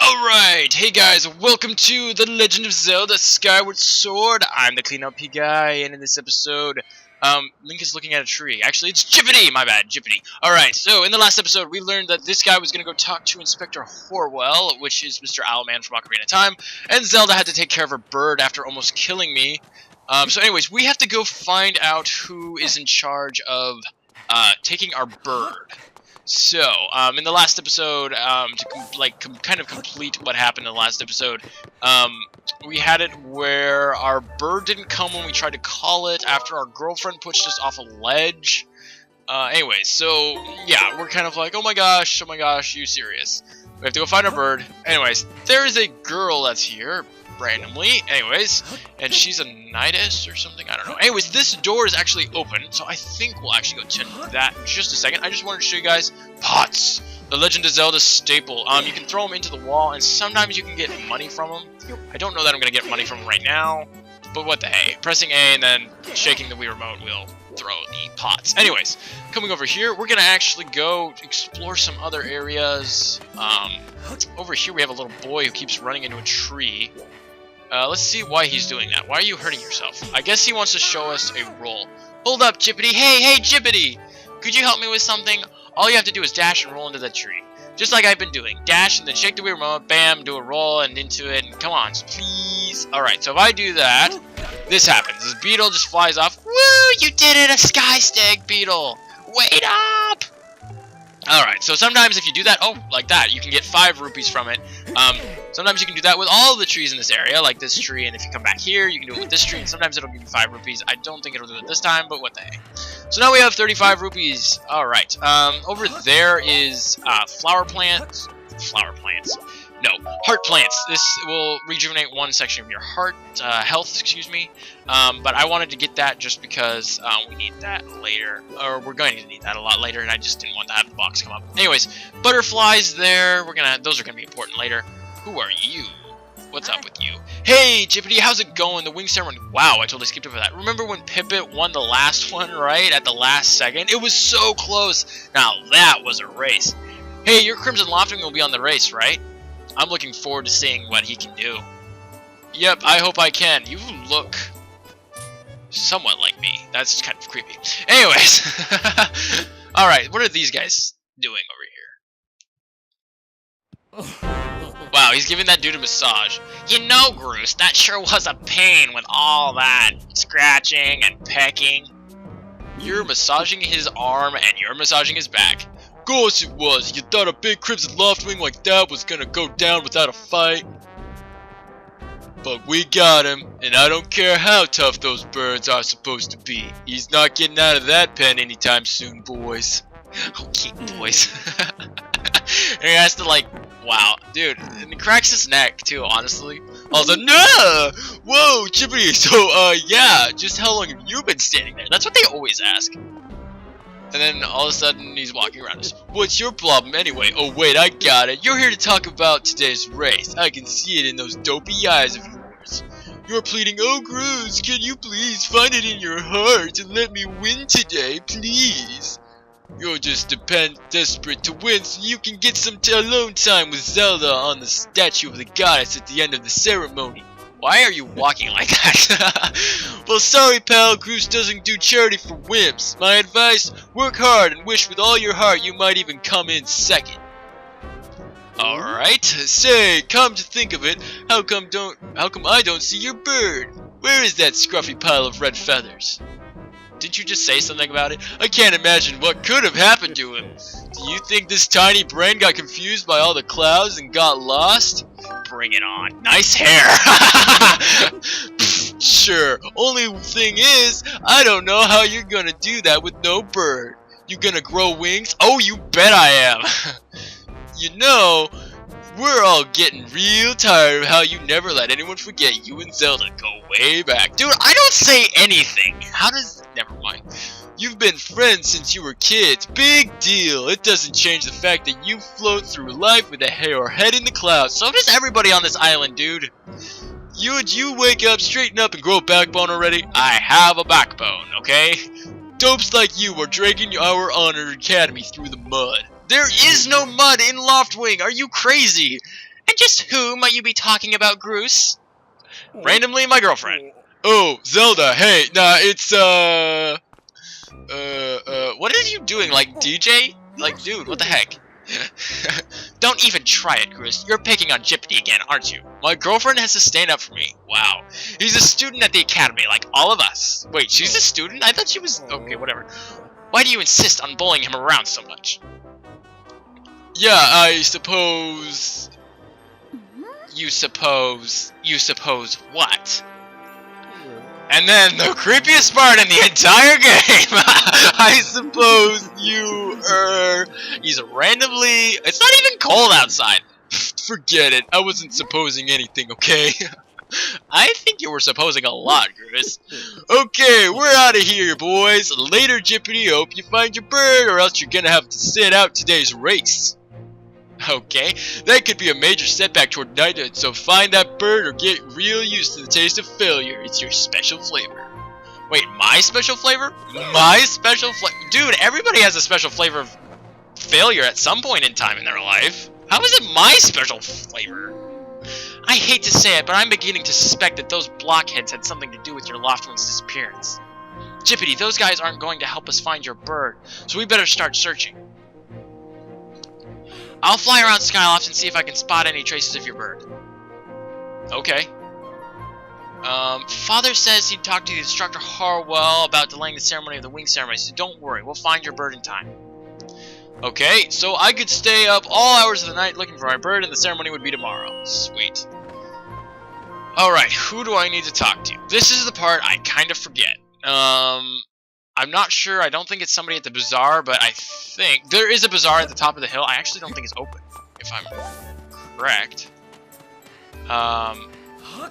Alright, hey guys, welcome to The Legend of Zelda Skyward Sword. I'm the TheCleanLPGuy, and in this episode, Link is looking at a tree. Actually, it's Jippity! My bad, Jippity. Alright, so in the last episode, we learned that this guy was gonna go talk to Inspector Horwell, which is Mr. Owlman from Ocarina of Time, and Zelda had to take care of her bird after almost killing me. So anyways, we have to go find out who is in charge of, taking our bird. So, in the last episode, to kind of complete what happened in the last episode, we had it where our bird didn't come when we tried to call it after our girlfriend pushed us off a ledge. Anyways, so, yeah, we're kind of like, oh my gosh, you serious? We have to go find our bird. Anyways, there is a girl that's here, randomly, anyways, and she's a Nidus or something, I don't know. Anyways, this door is actually open, so I think we'll actually go to that in just a second. I just wanted to show you guys pots, the Legend of Zelda staple. You can throw them into the wall, and sometimes you can get money from them. I don't know that I'm gonna get money from them right now, but what the hey. Pressing A and then shaking the Wii remote will throw the pots. Anyways, coming over here, we're gonna actually go explore some other areas. Over here we have a little boy who keeps running into a tree. Let's see why he's doing that. Why are you hurting yourself? I guess he wants to show us a roll. Hold up, Jippity. Hey, Jippity! Could you help me with something? All you have to do is dash and roll into that tree. Just like I've been doing. Dash and then shake the Wii remote, bam, do a roll and into it, and come on, please. Alright, so if I do that, this happens. This beetle just flies off. Woo! You did it! A sky stag beetle! Wait up! Alright, so sometimes if you do that, oh, like that, you can get 5 rupees from it. Sometimes you can do that with all the trees in this area, like this tree, and if you come back here, you can do it with this tree, and sometimes it'll give you 5 rupees. I don't think it'll do it this time, but what the heck. So now we have 35 rupees. Alright, over there is heart plants. This will rejuvenate one section of your heart, health, excuse me. But I wanted to get that just because we need that later, or we're going to need that a lot later, and I just didn't want to have the box come up. Anyways, butterflies there. Those are gonna be important later. Who are you? What's up with you? Hey, Jippity, how's it going? The wing ceremony. Wow, I totally skipped over that. Remember when Pippet won the last one, right? At the last second? It was so close. Now, that was a race. Hey, your Crimson Loftwing will be on the race, right? I'm looking forward to seeing what he can do. Yep, I hope I can. You look somewhat like me. That's kind of creepy. Anyways. Alright, what are these guys doing over here? Wow, he's giving that dude a massage. You know, Groose, that sure was a pain with all that scratching and pecking. You're massaging his arm and you're massaging his back. Of course it was. You thought a big Crimson Loftwing like that was gonna go down without a fight? But we got him, and I don't care how tough those birds are supposed to be. He's not getting out of that pen anytime soon, boys. Okay, boys. And he has to like, wow, dude, and he cracks his neck too, honestly. Also, no! Whoa, Jippity, so, yeah, just how long have you been standing there? That's what they always ask. And then all of a sudden he's walking around us. What's your problem anyway? Oh wait, I got it. You're here to talk about today's race. I can see it in those dopey eyes of yours. You're pleading, oh Groose, can you please find it in your heart and let me win today, please? You're just desperate to win so you can get some alone time with Zelda on the statue of the goddess at the end of the ceremony. Why are you walking like that? Well, sorry, pal. Groose doesn't do charity for wimps. My advice, work hard and wish with all your heart you might even come in second. Alright. Say, come to think of it, how come I don't see your bird? Where is that scruffy pile of red feathers? Didn't you just say something about it? I can't imagine what could have happened to him. Do you think this tiny brain got confused by all the clouds and got lost? Bring it on. Nice hair. Sure. Only thing is, I don't know how you're gonna do that with no bird. You gonna grow wings? Oh, you bet I am. You know, we're all getting real tired of how you never let anyone forget you and Zelda go way back. Dude, I don't say anything. How does... Never mind. You've been friends since you were kids. Big deal. It doesn't change the fact that you float through life with a head in the clouds. So does everybody on this island, dude. Would you wake up, straighten up, and grow a backbone already? I have a backbone, okay? Dopes like you are dragging our honored academy through the mud. There is no mud in Loftwing. Are you crazy? And just who might you be talking about, Groose? Randomly, my girlfriend. Oh, Zelda, hey, nah, it's, what are you doing, like, DJ? Like, dude, what the heck? Don't even try it, Groose. You're picking on Jippity again, aren't you? My girlfriend has to stand up for me. Wow. He's a student at the academy, like all of us. Wait, she's a student? I thought she was... Okay, whatever. Why do you insist on bullying him around so much? Yeah, I suppose... You suppose what? And then the creepiest part in the entire game, I suppose he's randomly, it's not even cold outside. Forget it, I wasn't supposing anything, okay? I think you were supposing a lot, Groose. Okay, we're out of here, boys. Later, Jippity, hope you find your bird, or else you're gonna have to sit out today's race. Okay, that could be a major setback toward knighthood, so find that bird or get real used to the taste of failure. It's your special flavor. Wait, my special flavor? My special flavor? Dude, everybody has a special flavor of failure at some point in time in their life. How is it my special flavor? I hate to say it, but I'm beginning to suspect that those blockheads had something to do with your Loftwing's disappearance. Jippity, those guys aren't going to help us find your bird, so we better start searching. I'll fly around Skyloft and see if I can spot any traces of your bird. Okay. Father says he'd talk to the instructor Harwell about delaying the ceremony of the wing ceremony, so don't worry, we'll find your bird in time. Okay, so I could stay up all hours of the night looking for my bird, and the ceremony would be tomorrow. Sweet. Alright, who do I need to talk to? This is the part I kind of forget. I'm not sure. I don't think it's somebody at the bazaar, but I think there is a bazaar at the top of the hill. I actually don't think it's open, if I'm correct.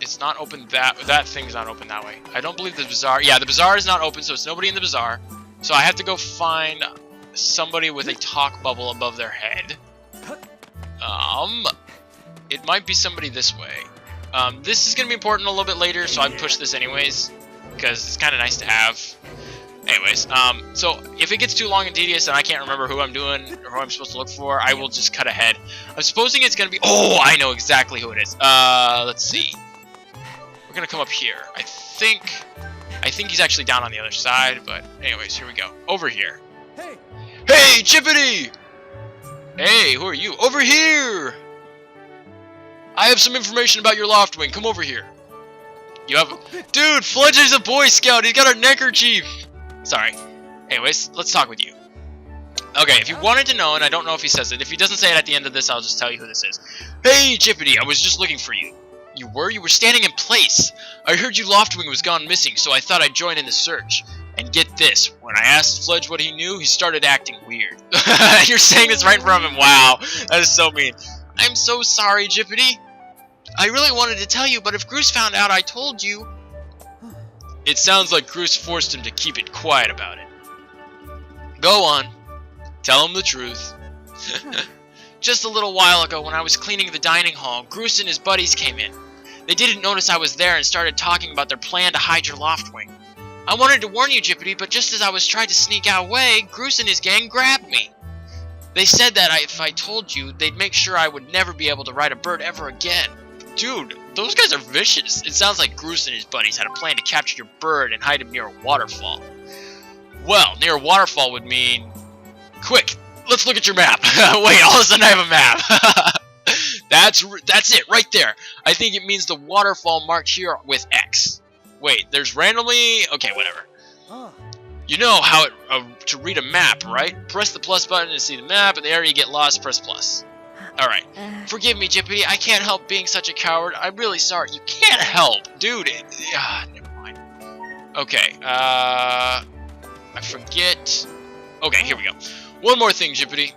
It's not open that thing's not open that way. I don't believe the bazaar. Yeah, the bazaar is not open, so it's nobody in the bazaar. So I have to go find somebody with a talk bubble above their head. It might be somebody this way. This is gonna be important a little bit later, so I push this anyways because it's kind of nice to have. Anyways, so if it gets too long and tedious and I can't remember who I'm doing or who I'm supposed to look for, I will just cut ahead. I'm supposing it's gonna be. Oh, I know exactly who it is. Let's see. We're gonna come up here. I think he's actually down on the other side, but anyways, here we go. Over here. Hey, Jippity! Hey, who are you? Over here! I have some information about your Loftwing. Come over here. You have... Dude, Fledger's a Boy Scout. He's got a neckerchief. Sorry. Anyways, let's talk with you. Okay, if you wanted to know, and I don't know if he says it, if he doesn't say it at the end of this, I'll just tell you who this is. Hey, Jippity, I was just looking for you. You were? You were standing in place. I heard you Loftwing was gone missing, so I thought I'd join in the search. And get this, when I asked Fledge what he knew, he started acting weird. You're saying this right in front of him. Wow, that is so mean. I'm so sorry, Jippity. I really wanted to tell you, but if Groose found out I told you... It sounds like Groose forced him to keep it quiet about it. Go on. Tell him the truth. Just a little while ago, when I was cleaning the dining hall, Groose and his buddies came in. They didn't notice I was there and started talking about their plan to hide your Loftwing. I wanted to warn you, Jippity, but just as I was trying to sneak away, Groose and his gang grabbed me. They said that if I told you, they'd make sure I would never be able to ride a bird ever again. Dude, those guys are vicious. It sounds like Groose and his buddies had a plan to capture your bird and hide him near a waterfall. Well, near a waterfall would mean... Quick, let's look at your map. Wait, all of a sudden I have a map. That's it, right there. I think it means the waterfall marked here with X. Wait, there's randomly... Okay, whatever. You know how to read a map, right? Press the plus button to see the map, and the area you get lost, press plus. Alright. Forgive me, Jippity. I can't help being such a coward. I'm really sorry. You can't help. Dude. Never mind. Okay. I forget. Okay, here we go. One more thing, Jippity.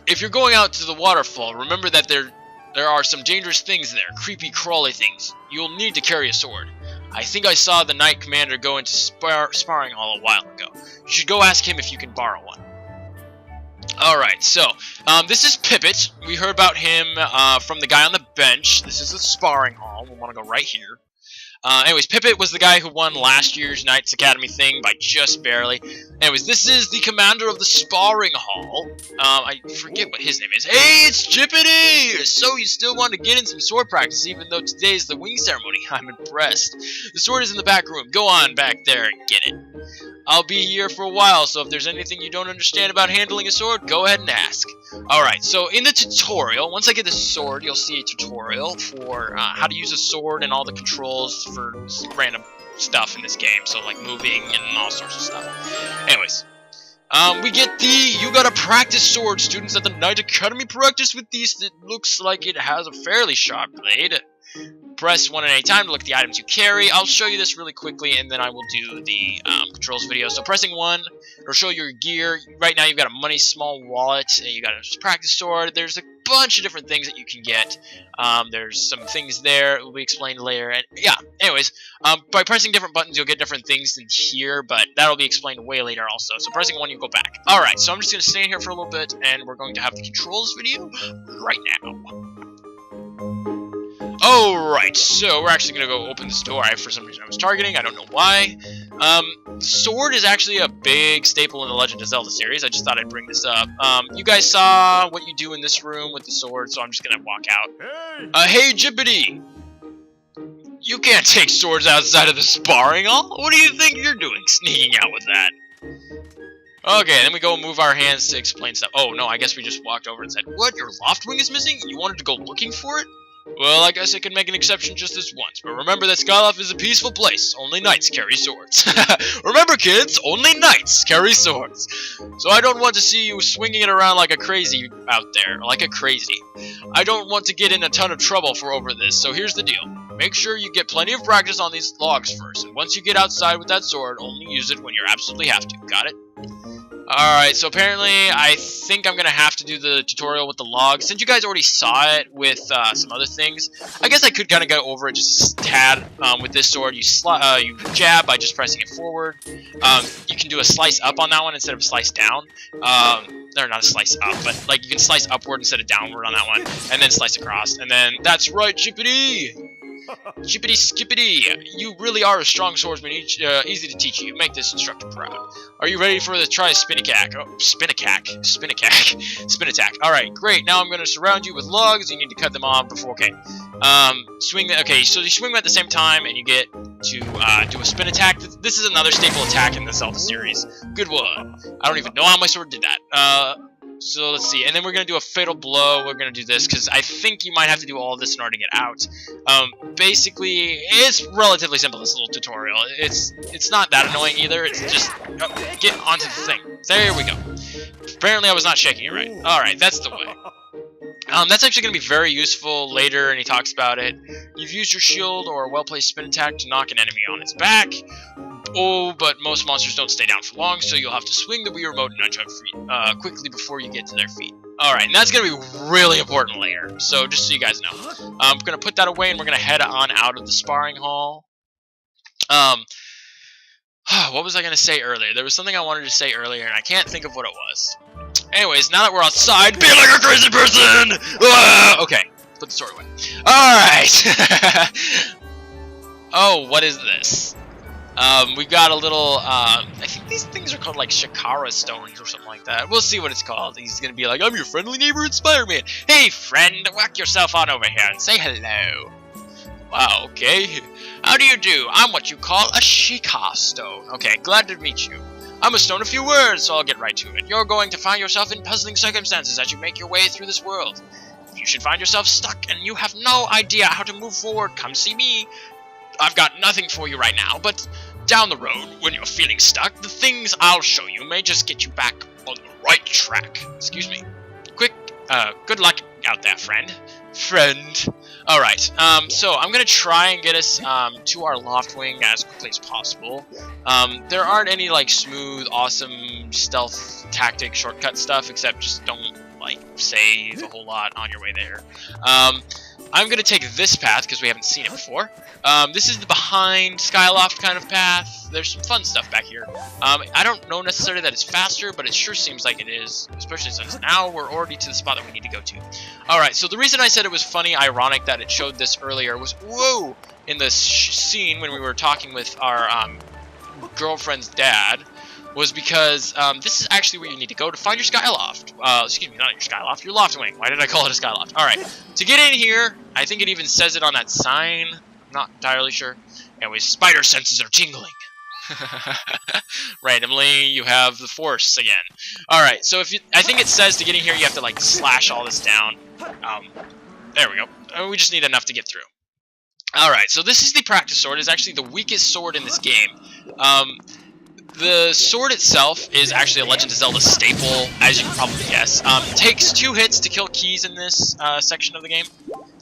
If you're going out to the waterfall, remember that there are some dangerous things there. Creepy, crawly things. You'll need to carry a sword. I think I saw the Knight Commander go into sparring hall a while ago. You should go ask him if you can borrow one. Alright, so, this is Pippet. We heard about him from the guy on the bench. This is the sparring hall. We want to go right here. Anyways, Pippet was the guy who won last year's Knights Academy thing by just barely. Anyways, this is the commander of the sparring hall. I forget what his name is. Hey, it's Jippity! So you still want to get in some sword practice even though today's the wing ceremony. I'm impressed. The sword is in the back room. Go on back there and get it. I'll be here for a while, so if there's anything you don't understand about handling a sword, go ahead and ask. Alright, so in the tutorial, once I get the sword, you'll see a tutorial for how to use a sword and all the controls for random stuff in this game, so like moving and all sorts of stuff. Anyways, we get the you gotta practice sword. Students at the Knight Academy practice with these. It looks like it has a fairly sharp blade. Press 1 at any time to look at the items you carry. I'll show you this really quickly, and then I will do the controls video. So pressing 1, it'll show your gear. Right now you've got a money small wallet, and you got a practice sword. There's a bunch of different things that you can get. There's some things there. It will be explained later. And yeah, anyways, by pressing different buttons, you'll get different things in here, but that'll be explained way later also. So pressing 1, you go back. Alright, so I'm just going to stand here for a little bit, and we're going to have the controls video right now. Alright, so we're actually going to go open this door. For some reason I was targeting, I don't know why. The sword is actually a big staple in the Legend of Zelda series. I just thought I'd bring this up. You guys saw what you do in this room with the sword, so I'm just going to walk out. Hey Jippity! You can't take swords outside of the sparring hall? What do you think you're doing, sneaking out with that? Okay, then we go move our hands to explain stuff. Oh, no, I guess we just walked over and said, what, your Loftwing is missing? You wanted to go looking for it? Well, I guess I can make an exception just this once, but remember that Skyloft is a peaceful place. Only knights carry swords. Remember, kids, only knights carry swords. So I don't want to see you swinging it around like a crazy out there, like a crazy. I don't want to get in a ton of trouble for over this, so here's the deal. Make sure you get plenty of practice on these logs first, and once you get outside with that sword, only use it when you absolutely have to. Got it? Alright, so apparently I think I'm going to have to do the tutorial with the log. Since you guys already saw it with some other things, I guess I could kind of go over it just a tad. With this sword, you jab by just pressing it forward. You can do a slice up on that one instead of a slice down. Or not a slice up, but like you can slice upward instead of downward on that one, and then slice across. And then, that's right, Jippity! Jippity skippity! You really are a strong swordsman, easy to teach you. Make this instructor proud. Are you ready for the try spin attack? Oh, spin attack. Spin attack. Alright, great. Now I'm going to surround you with logs. You need to cut them off before, okay. Okay, so you swing them at the same time, and you get to do a spin attack. This is another staple attack in the Zelda series. Good one. I don't even know how my sword did that. So let's see, and then we're going to do a fatal blow. We're going to do this because I think you might have to do all of this in order to get out. Basically, it's relatively simple, this little tutorial. It's not that annoying either. It's just get onto the thing. There we go. Apparently I was not shaking it right. Alright, that's the way. That's actually going to be very useful later, and he talks about it. You've used your shield or a well-placed spin attack to knock an enemy on its back. Oh, but most monsters don't stay down for long, so you'll have to swing the Wii Remote and nudge on feet quickly before you get to their feet. Alright, and that's going to be really important later, so just so you guys know. I'm going to put that away, and we're going to head on out of the sparring hall. What was I going to say earlier? There was something I wanted to say earlier, and I can't think of what it was. Anyways, now that we're outside, be like a crazy person! Okay, put the sword away. Alright! Oh, what is this? We got a little, I think these things are called like Shakara stones or something like that. We'll see what it's called. He's gonna be like, I'm your friendly neighborhood Spider-Man. Hey friend, whack yourself on over here and say hello. Wow, okay. How do you do? I'm what you call a Shikha stone. Okay, glad to meet you. I'm a stone of few words, so I'll get right to it. You're going to find yourself in puzzling circumstances as you make your way through this world. If you should find yourself stuck and you have no idea how to move forward, come see me. I've got nothing for you right now, but down the road, when you're feeling stuck, the things I'll show you may just get you back on the right track. Excuse me. Good luck out there, friend. Alright, so I'm gonna try and get us, to our Loftwing as quickly as possible. There aren't any, like, smooth, awesome stealth tactic shortcut stuff, except just don't, like, save a whole lot on your way there. I'm gonna take this path, because we haven't seen it before. This is the behind Skyloft kind of path. There's some fun stuff back here. I don't know necessarily that it's faster, but it sure seems like it is, especially since now we're already to the spot that we need to go to. Alright, so the reason I said it was funny, ironic that it showed this earlier was, whoa! in the scene when we were talking with our girlfriend's dad was because this is actually where you need to go to find your Skyloft. Excuse me, not your Skyloft, your Loftwing. Why did I call it a Skyloft? Alright, to get in here, I think it even says it on that sign. I'm not entirely sure. Anyways, spider senses are tingling. Randomly, you have the force again. Alright, so I think it says to get in here, you have to like slash all this down. There we go. We just need enough to get through. Alright, so this is the practice sword. It's actually the weakest sword in this game. The sword itself is actually a Legend of Zelda staple, as you can probably guess. It takes 2 hits to kill keys in this section of the game,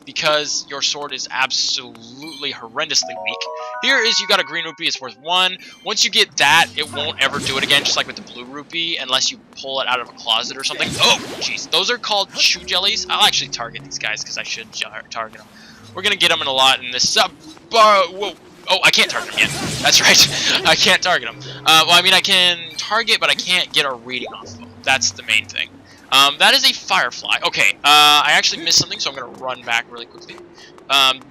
because your sword is absolutely horrendously weak. Here is you got a green rupee, it's worth 1. Once you get that, it won't ever do it again, just like with the blue rupee, unless you pull it out of a closet or something. Oh, jeez. Those are called chew jellies. I'll actually target these guys, because I should target them. We're going to get them in a lot in this whoa. Oh, I can't target them yet. That's right. I can't target them. Well, I mean, I can target, but I can't get a reading off of them. That's the main thing. That is a firefly. Okay, I actually missed something, so I'm going to run back really quickly.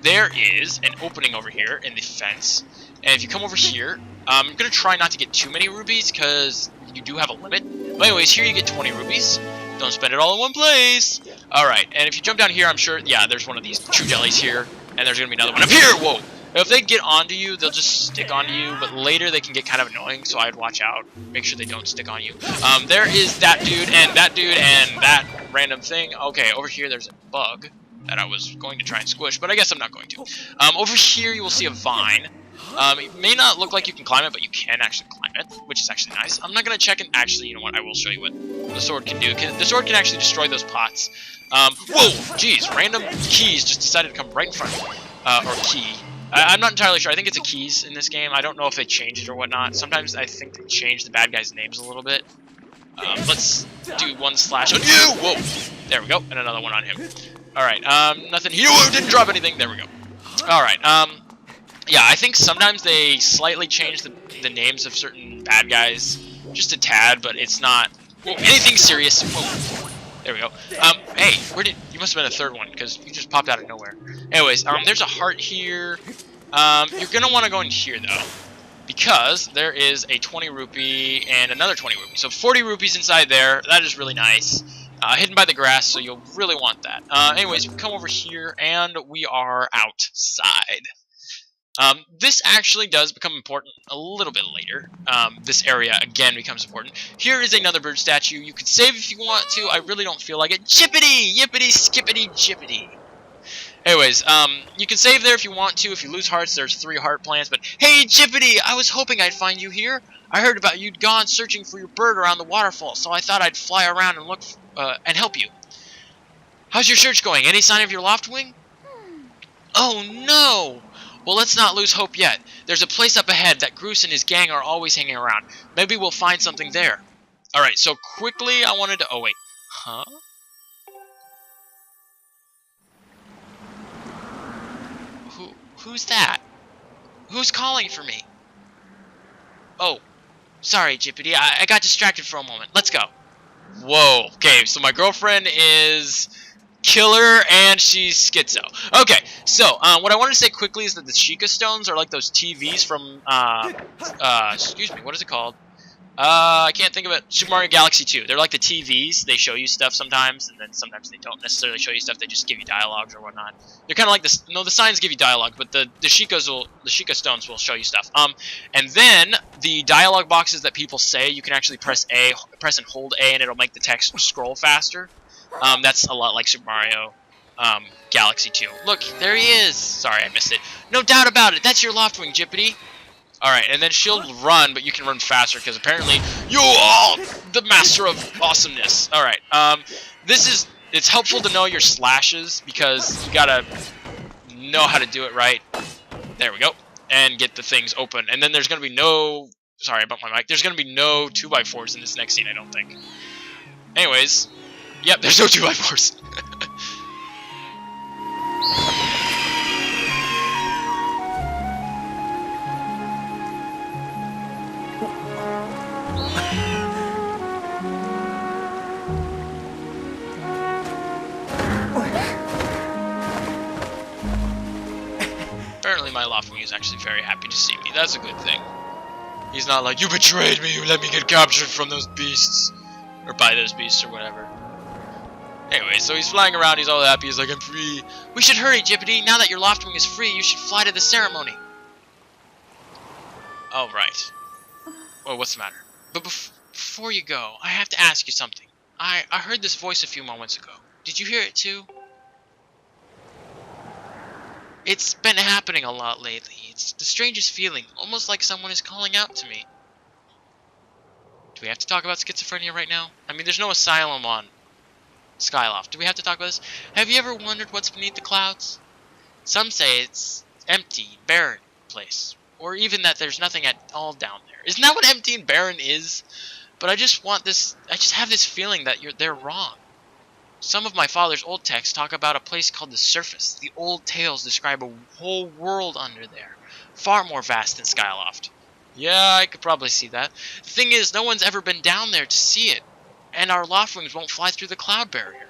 There is an opening over here in the fence. And if you come over here, I'm going to try not to get too many rubies, because you do have a limit. But anyways, here you get 20 rubies. Don't spend it all in one place. Alright, and if you jump down here, I'm sure, yeah, there's one of these true jellies here. And there's going to be another one up here. Whoa. If they get onto you, they'll just stick onto you, but later they can get kind of annoying, so I'd watch out. Make sure they don't stick on you. There is that dude, and that random thing. Okay, over here there's a bug that I was going to try and squish, but I guess I'm not going to. Over here you will see a vine. It may not look like you can climb it, but you can actually climb it, which is actually nice. I'm not going to check it. Actually, you know what? I will show you what the sword can do. The sword can actually destroy those pots. Whoa! Jeez, random keys just decided to come right in front of me. Or key. I'm not entirely sure. I think it's a keys in this game. I don't know if they changed it or whatnot. Sometimes I think they change the bad guys' names a little bit. Let's do 1 slash on you! Whoa! There we go. And another one on him. Alright, nothing here. Whoa, didn't drop anything. There we go. Alright, yeah, I think sometimes they slightly change the names of certain bad guys. Just a tad, but it's not anything serious. Whoa. There we go. Hey, you must have been a third one, because you just popped out of nowhere. Anyways, there's a heart here. You're gonna want to go in here, though, because there is a 20 rupee and another 20 rupee. So 40 rupees inside there. That is really nice. Hidden by the grass, so you'll really want that. Anyways, we come over here, and we are outside. This actually does become important a little bit later. This area, again, becomes important. Here is another bird statue. You can save if you want to. I really don't feel like it. Jippity! Yippity! Skippity! Jippity! Anyways, you can save there if you want to. If you lose hearts, there's 3 heart plants. But, hey, Jippity! I was hoping I'd find you here. I heard about you'd gone searching for your bird around the waterfall, so I thought I'd fly around and look and help you. How's your search going? Any sign of your Loftwing? Oh, no! Well, let's not lose hope yet. There's a place up ahead that Groose and his gang are always hanging around. Maybe we'll find something there. Alright, so quickly I wanted to... Oh, wait. Huh? Who's that? Who's calling for me? Oh, sorry, Jippity. I got distracted for a moment. Let's go. Whoa. Okay, so my girlfriend is... killer, and she's schizo. Okay, so what I wanted to say quickly is that the Sheikah stones are like those TVs from excuse me, what is it called? I can't think of it. Super Mario Galaxy 2. They're like the TVs. They show you stuff sometimes, and then sometimes they don't necessarily show you stuff. They just give you dialogues or whatnot. They're kind of like this. No, the signs give you dialogue, but the Sheikah stones will show you stuff. And then the dialogue boxes that people say, you can actually press and hold A, and it'll make the text scroll faster. That's a lot like Super Mario Galaxy 2. Look, there he is! Sorry, I missed it. No doubt about it, that's your Loftwing, Jippity! Alright, and then she'll run, but you can run faster, because apparently you are the master of awesomeness. Alright, it's helpful to know your slashes, because you gotta know how to do it right. There we go. And get the things open. And then there's gonna be no... Sorry about my mic. There's gonna be no 2x4s in this next scene, I don't think. Anyways... Yep, there's no 2x4s. Apparently my Loftwing is actually very happy to see me. That's a good thing. He's not like, you betrayed me, you let me get captured from those beasts. Or by those beasts, or whatever. Anyway, so he's flying around, he's all happy, he's like, I'm free. We should hurry, Jippity. Now that your Loftwing is free, you should fly to the ceremony. Oh, right. Well, what's the matter? But before you go, I have to ask you something. I heard this voice a few moments ago. Did you hear it too? It's been happening a lot lately. It's the strangest feeling, almost like someone is calling out to me. Do we have to talk about schizophrenia right now? I mean, there's no asylum on Skyloft. Do we have to talk about this? Have you ever wondered what's beneath the clouds? Some say it's empty, barren place. Or even that there's nothing at all down there. Isn't that what empty and barren is? But I just have this feeling that they're wrong. Some of my father's old texts talk about a place called the surface. The old tales describe a whole world under there. Far more vast than Skyloft. Yeah, I could probably see that. The thing is, no one's ever been down there to see it. And our Loftwings won't fly through the cloud barrier.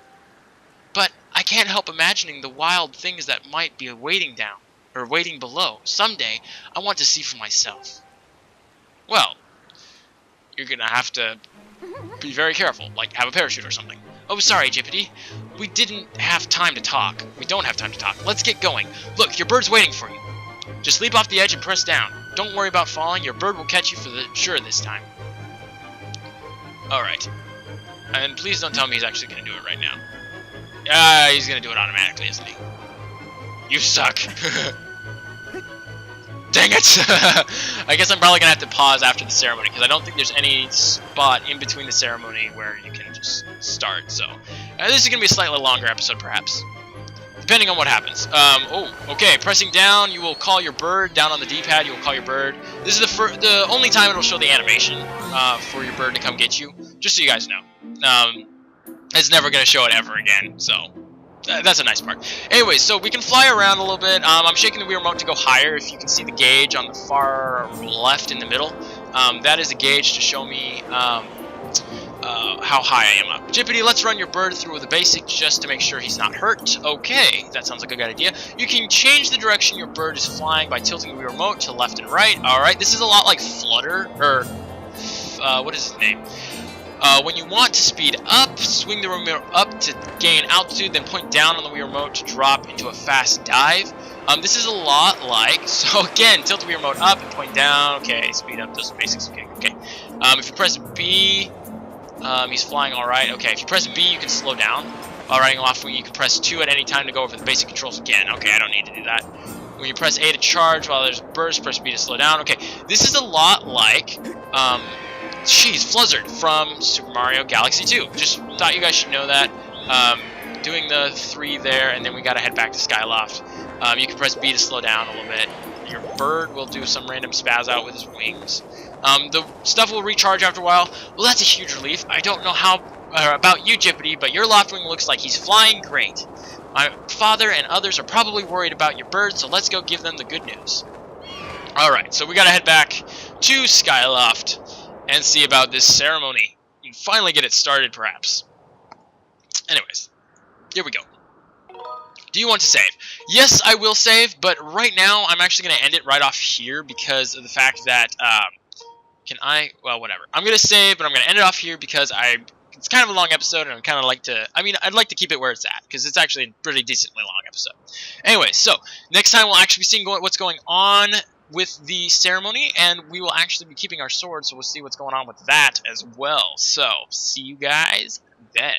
But I can't help imagining the wild things that might be waiting down. Or waiting below. Someday, I want to see for myself. Well, you're gonna have to be very careful. Like, have a parachute or something. Oh, sorry, Jippity. We didn't have time to talk. We don't have time to talk. Let's get going. Look, your bird's waiting for you. Just leap off the edge and press down. Don't worry about falling. Your bird will catch you for sure this time. Alright. And please don't tell me he's actually going to do it right now. He's going to do it automatically, isn't he? You suck. Dang it! I guess I'm probably going to have to pause after the ceremony, because I don't think there's any spot in between the ceremony where you can just start, so... this is going to be a slightly longer episode, perhaps. Depending on what happens. Oh, okay, pressing down, you will call your bird. Down on the D-pad, you will call your bird. This is the only time it'll show the animation for your bird to come get you, just so you guys know. It's never going to show it ever again, so... that's a nice part. Anyway, so we can fly around a little bit. I'm shaking the Wii remote to go higher. If you can see the gauge on the far left in the middle, that is a gauge to show me how high I am up. Jippity, let's run your bird through the basic just to make sure he's not hurt. Okay, that sounds like a good idea. You can change the direction your bird is flying by tilting the Wii remote to left and right. Alright, this is a lot like Flutter, or what is his name? When you want to speed up, swing the remote up to gain altitude, then point down on the Wii remote to drop into a fast dive. This is a lot like, so again, tilt the Wii remote up and point down. Okay, speed up, those basics. Okay. If you press B, he's flying alright. Okay, if you press B, you can slow down. While riding Loftwing, you can press 2 at any time to go over the basic controls again. Okay, I don't need to do that. When you press A to charge while there's burst, press B to slow down. Okay, this is a lot like, Fluzzard from Super Mario Galaxy 2. Just thought you guys should know that. Doing the 3 there, and then we gotta head back to Skyloft. You can press B to slow down a little bit. Your bird will do some random spaz out with his wings. The stuff will recharge after a while. Well, that's a huge relief. I don't know how about you, Jippity, but your Loftwing looks like he's flying great. My father and others are probably worried about your bird, so let's go give them the good news. Alright, so we gotta head back to Skyloft and see about this ceremony. And finally get it started, perhaps. Anyways, here we go. Do you want to save? Yes, I will save, but right now I'm actually going to end it right off here because of the fact that, well, whatever. I'm going to save, but I'm going to end it off here because it's kind of a long episode, and I'd like to keep it where it's at, because it's actually a pretty decently long episode. Anyway, so, next time we'll actually be seeing what's going on with the ceremony, and we will actually be keeping our sword, so we'll see what's going on with that as well. So, see you guys then.